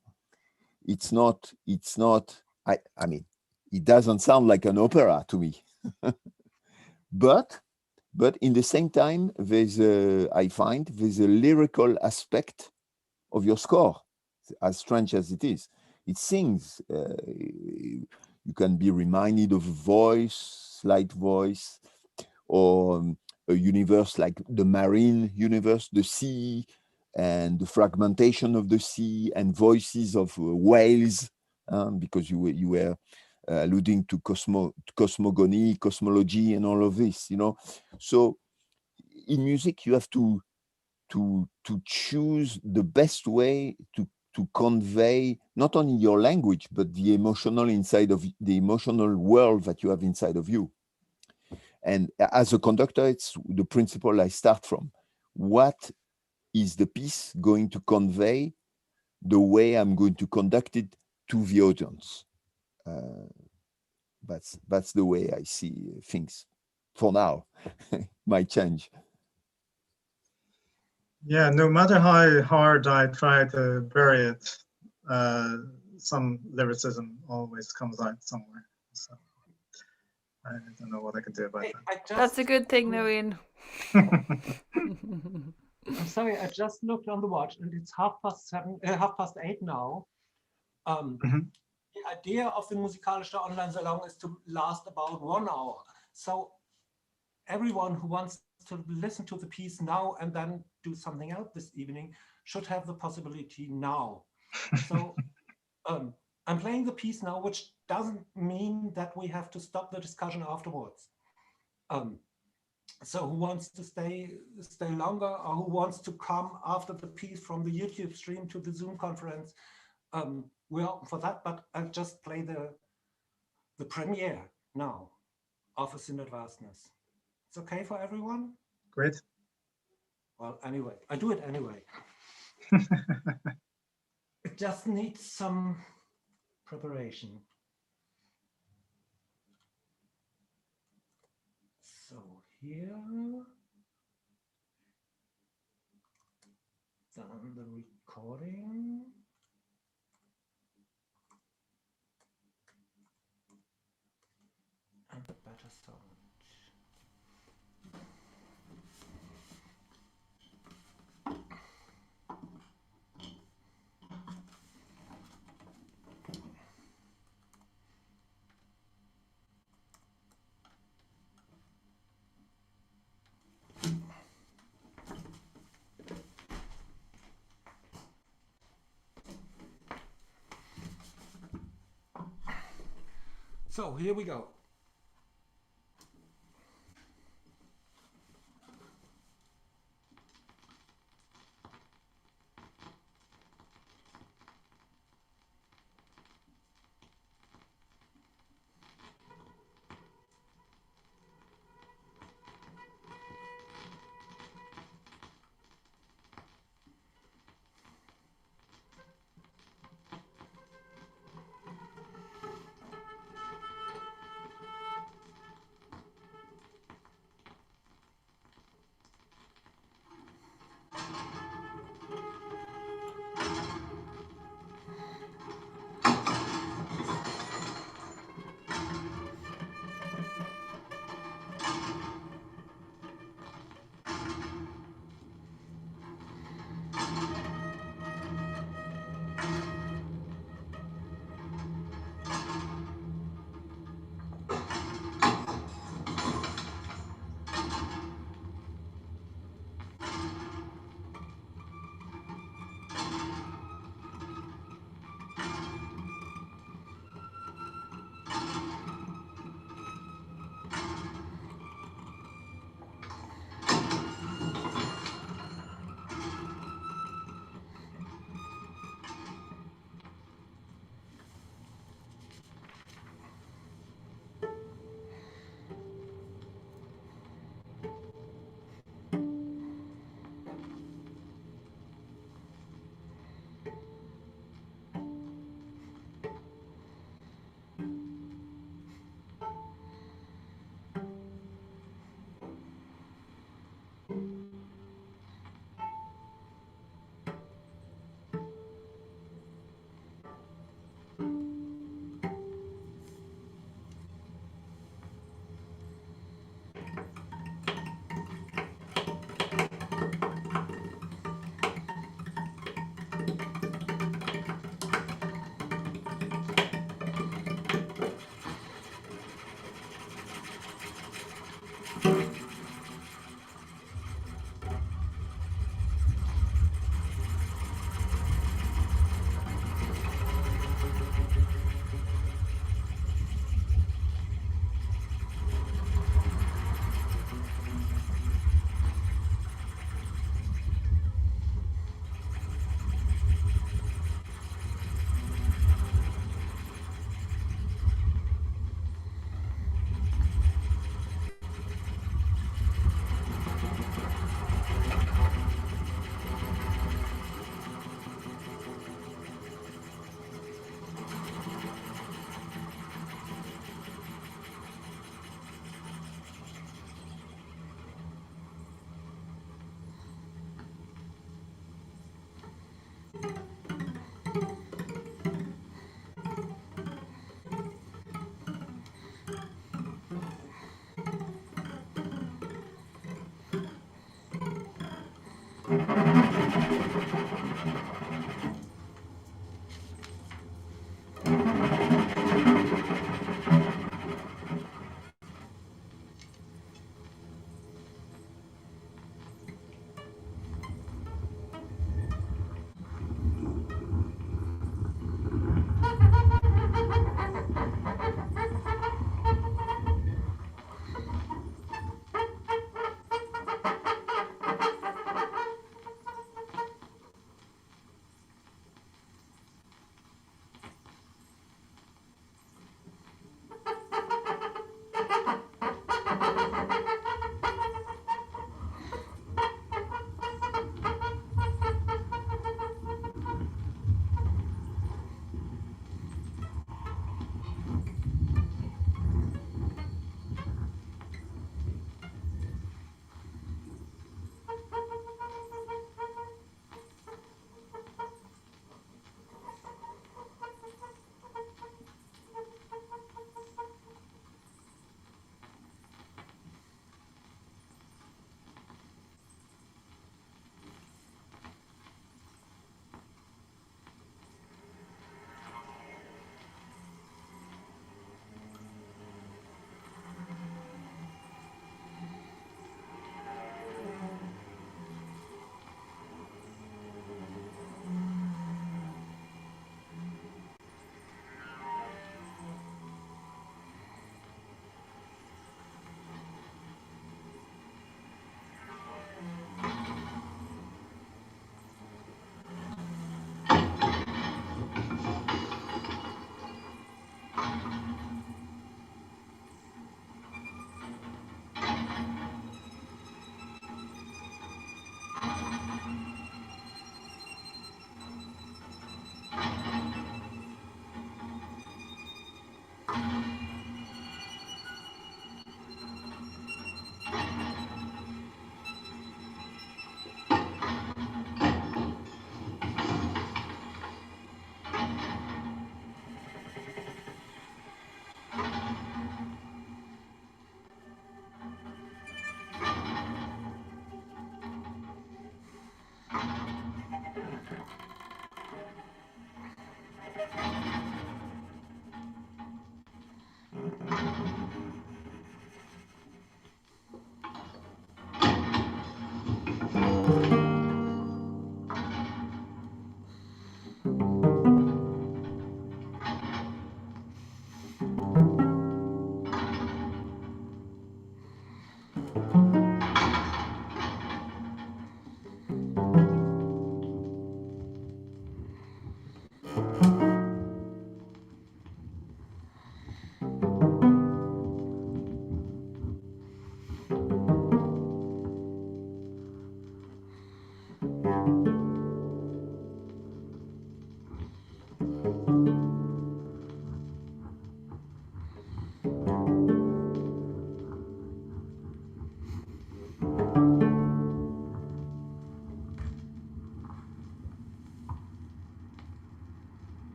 It's not, I mean, it doesn't sound like an opera to me. but in the same time, I find there's a lyrical aspect of your score, as strange as it is. It sings. You can be reminded of a voice, slight voice, or a universe like the marine universe, the sea, and the fragmentation of the sea, and voices of whales, because you were alluding to cosmogony, cosmology, and all of this, you know. So in music, you have to choose the best way to convey not only your language, but the emotional world that you have inside of you. And as a conductor, it's the principle I start from. What is the piece going to convey the way I'm going to conduct it to the audience? That's the way I see things for now. Might change.
Yeah, no matter how hard I try to bury it, some lyricism always comes out somewhere. So I don't know what I can do about that.
That's a good thing, though, Ian.
I'm sorry, I just looked on the watch and it's 8:30 now. The idea of the Musikalische Online Salon is to last about 1 hour. So everyone who wants to listen to the piece now and then do something else this evening should have the possibility now. So I'm playing the piece now, which doesn't mean that we have to stop the discussion afterwards. So who wants to stay longer, or who wants to come after the piece from the YouTube stream to the Zoom conference, we're open for that, but I'll just play the premiere now of a synder'd vastness. It's okay for everyone?
Great.
Well, anyway, I do it anyway. It just needs some preparation. So here. Then the recording. And the better sound. So here we go.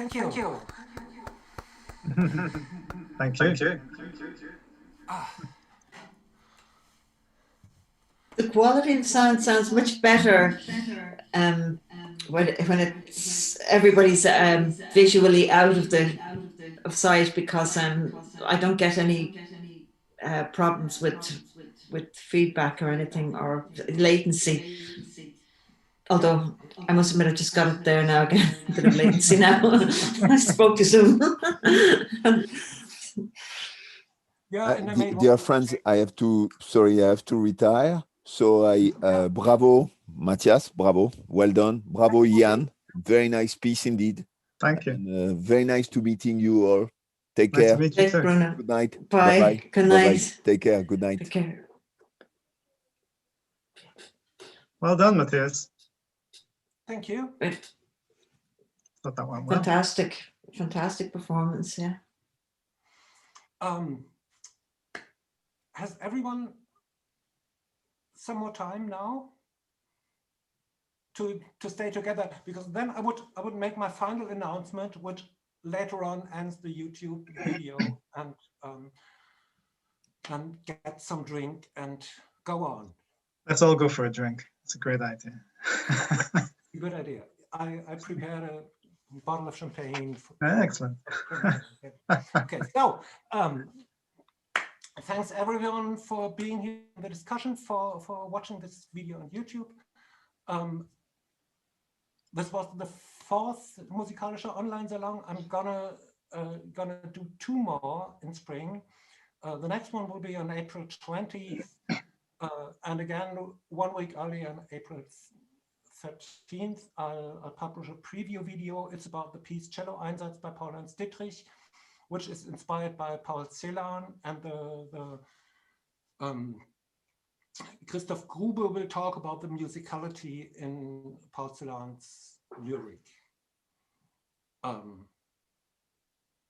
Thank you.
Thank you.
The quality of sound sounds much better when it's everybody's visually out of sight, because I don't get any problems with feedback or anything, or latency. Although I must admit, I just got it there now again. A bit of latency now. I spoke too soon.
Yeah,
dear friends, I have to retire. So bravo, Matthias, bravo, well done. Bravo, Ian, very nice piece indeed.
Thank you.
And, very nice to meeting you all. Take
Nice
care.
to meet you too.
Bruno.
Good night.
Bye.
Bye-bye.
Good
Bye-bye.
night.
Take care. Good night.
Take care.
Well done, Matthias.
Thank you.
Thought that went well.
Fantastic performance, yeah.
Has everyone some more time now to stay together? Because then I would make my final announcement, which later on ends the YouTube video, and get some drink and go on.
Let's all go for a drink. It's a great idea.
Good idea. I prepared a bottle of champagne.
Excellent.
Okay, so thanks everyone for being here in the discussion, for watching this video on YouTube. This was the 4th Musikalische Online Salon. I'm gonna do 2 more in spring. The next one will be on April 20th, and again 1 week earlier on April 13th. I'll publish a preview video. It's about the piece Cello Einsatz by Paul-Ernst Dittrich, which is inspired by Paul Celan, and the Christoph Grube will talk about the musicality in Paul Celan's lyric.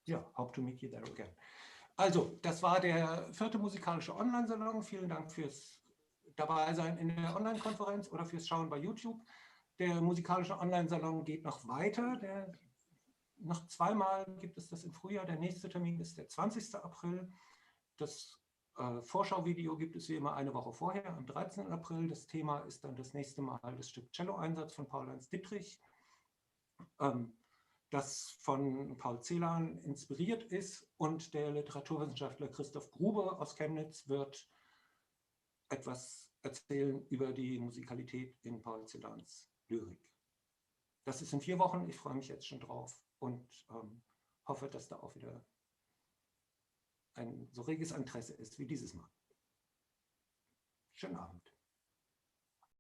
Ja, hope to meet you there again. Also, das war der 4. Musikalische Online-Salon. Vielen Dank fürs Dabeisein in der Online-Konferenz oder fürs Schauen bei YouTube. Der Musikalische Online-Salon geht noch weiter. Noch 2 Mal gibt es das im Frühjahr. Der nächste Termin ist der 20. April. Das Vorschauvideo gibt es wie immer eine Woche vorher, am 13. April. Das Thema ist dann das nächste Mal das Stück Cello-Einsatz von Paul-Ernst Dittrich, das von Paul Celan inspiriert ist, und der Literaturwissenschaftler Christoph Grube aus Chemnitz wird etwas erzählen über die Musikalität in Paul Celans Lyrik. Das ist in 4 Wochen. Ich freue mich jetzt schon drauf und hoffe, dass da auch wieder ein so reges Interesse ist wie dieses Mal.